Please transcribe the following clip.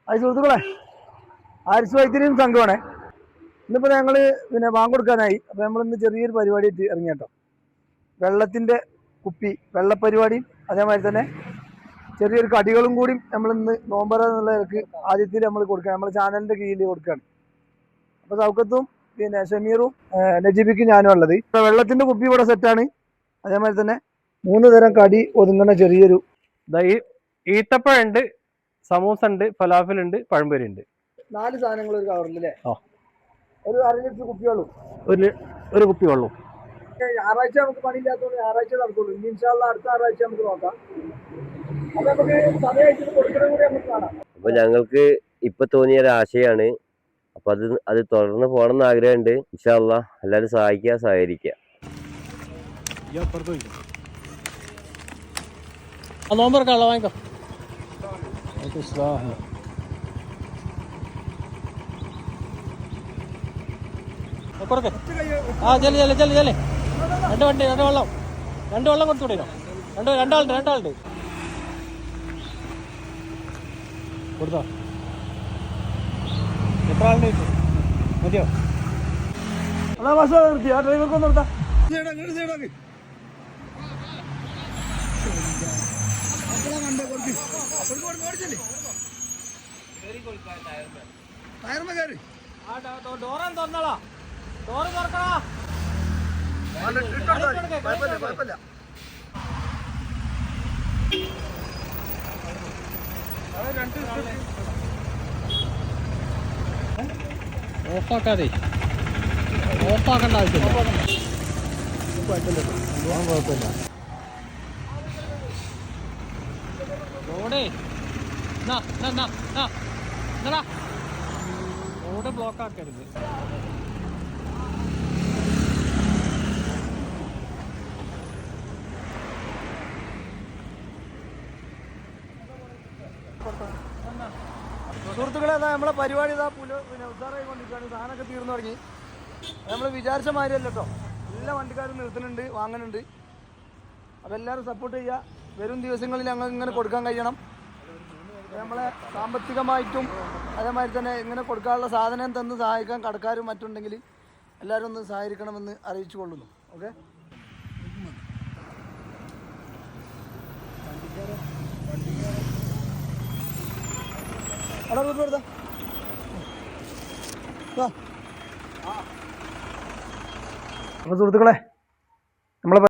അത് സുഹൃത്തുക്കളെ, ആരിസ് വൈദ്യരും സംഘമാണ്. ഇന്നിപ്പോൾ ഞങ്ങൾ ബാങ്ക് കൊടുക്കാനായി. അപ്പോൾ നമ്മളിന്ന് ചെറിയൊരു പരിപാടി ഇറങ്ങി കേട്ടോ. വെള്ളത്തിൻ്റെ കുപ്പി, വെള്ളപ്പരിപാടിയും അതേമാതിരി തന്നെ ചെറിയൊരു കടികളും കൂടി നമ്മളിന്ന് നോമ്പറ എന്നുള്ളവർക്ക് ആദ്യത്തിൽ നമ്മൾ കൊടുക്കുക, നമ്മുടെ ചാനലിൻ്റെ കീഴിൽ കൊടുക്കുകയാണ്. അപ്പോൾ സൗക്കത്തും ഷമീറും നജീബിക്കും ഞാനും ഉള്ളത്. ഇപ്പോൾ വെള്ളത്തിൻ്റെ കുപ്പി ഇവിടെ സെറ്റാണ്. അതേമാതിരി തന്നെ 3 തരം കടി ഒതുങ്ങുന്ന ചെറിയൊരു ഈത്തപ്പഴം ഉണ്ട്, സമൂസ ഉണ്ട്, ഫലാഫിൽ ഉണ്ട്, പഴംപൊരി ഉണ്ട്. 4 സാധനങ്ങൾ ഒരു കവറില്ലേ? ഒരു 1/2 ലിറ്റർ കുപ്പിയോളും ഒരു കുപ്പി വെള്ളവും. ഞായറാഴ്ച നമുക്ക് പണിയില്ലാത്തതുകൊണ്ട് ഞായറാഴ്ച നടക്കുള്ളൂ. ഇനി ഇൻഷാല്ലാ അടുത്ത ഞായറാഴ്ച നമുക്ക് നോക്കാം. അപ്പൊ നമുക്ക് സമയമായിട്ട് കൊടുക്കണം കൂടി നമുക്ക് കാണാം. അപ്പൊ ഞങ്ങൾക്ക് ഇപ്പൊ തോന്നിയ ഒരു ആശയാണ്. അപ്പൊ അത് തുടർന്ന് പോകണം എന്ന് ആഗ്രഹമുണ്ട്. ഇൻഷാല്ലാ എല്ലാവരും സഹകരിക്കുക. നോമ്പറക്കാണല്ലോ, വാങ്ങിക്കോ. കൊടുക്കേ. ചെല്ലു 2 വെള്ളം കൊടുത്തുവിടോ. രണ്ടാളുണ്ട് കൊടുത്തോ. എത്ര ആളുണ്ട് മതിയോ? അതാ ബസ് നിർത്തി. ആ ഡ്രൈവർക്കൊന്നും നിർത്താം. ഡോറാൻ തുറന്നോളാ. ഡോറ് തുറക്കണോ? ഓഫാക്കണ്ട ആവശ്യമില്ല. കുഴപ്പമില്ല. റോഡേ റോഡ് ബ്ലോക്ക് ആക്കരുത്. സുഹൃത്തുക്കളെ, നമ്മളെ പരിപാടി ഉഷാറായിക്കൊണ്ടിരിക്കുകയാണ്. സാധനമൊക്കെ തീർന്നു തുടങ്ങി. നമ്മൾ വിചാരിച്ച മാതിരിയല്ല കേട്ടോ. എല്ലാ വണ്ടിക്കാരും നിർത്തുന്നുണ്ട്, വാങ്ങുന്നുണ്ട്. അപ്പോൾ എല്ലാവരും സപ്പോർട്ട് ചെയ്യുക. വരും ദിവസങ്ങളിൽ ഞങ്ങൾ ഇങ്ങനെ കൊടുക്കാൻ കഴിയണം. നമ്മളെ സാമ്പത്തികമായിട്ടും അതേമാതിരി തന്നെ ഇങ്ങനെ കൊടുക്കാനുള്ള സാധനം തന്ന് സഹായിക്കാൻ കടക്കാരും മറ്റുണ്ടെങ്കിൽ എല്ലാവരും ഒന്ന് സഹകരിക്കണമെന്ന് അറിയിച്ചു കൊള്ളുന്നു. ഓക്കെ. അപ്പോൾ സുഹൃത്തുക്കളെ,